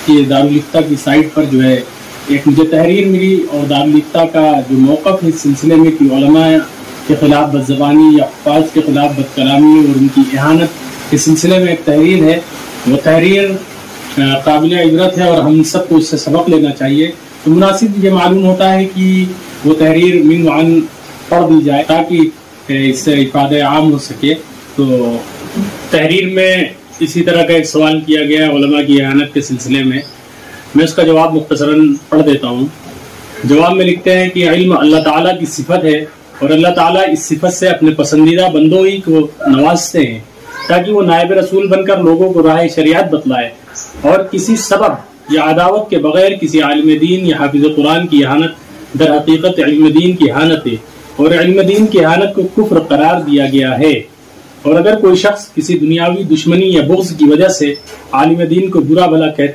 کہ دارالفتہ کی سائٹ پر جو ہے ایک مجھے تحریر ملی اور دارالفتہ کا جو موقف ہے اس سلسلے میں کہ علماء کے خلاف بدزبانی یا حفاظ کے خلاف بد کلامی اور ان کی اہانت کے سلسلے میں ایک تحریر ہے، وہ تحریر قابل عبرت ہے اور ہم سب کو اس سے سبق لینا چاہیے۔ تو مناسب یہ معلوم ہوتا ہے کہ وہ تحریر من وعن پڑھ دی جائے تاکہ اس سے افادہ عام ہو سکے۔ تو تحریر میں اسی طرح کا ایک سوال کیا گیا علماء کی اہانت کے سلسلے میں اس کا جواب مختصراً پڑھ دیتا ہوں۔ جواب میں لکھتے ہیں کہ علم اللہ تعالیٰ کی صفت ہے اور اللہ تعالیٰ اس صفت سے اپنے پسندیدہ بندوں ہی کو نوازتے ہیں تاکہ وہ نائب رسول بن کر لوگوں کو راہ شریعت بتلائے، اور کسی سبب یا عداوت کے بغیر کسی عالم دین یا حافظ قرآن کی اہانت در حقیقت علم دین کی اہانت ہے، اور علم دین کی اہانت کو کفر قرار دیا گیا ہے۔ اور اگر کوئی شخص کسی دنیاوی دشمنی یا بغض کی وجہ سے عالم دین کو برا بھلا کہتا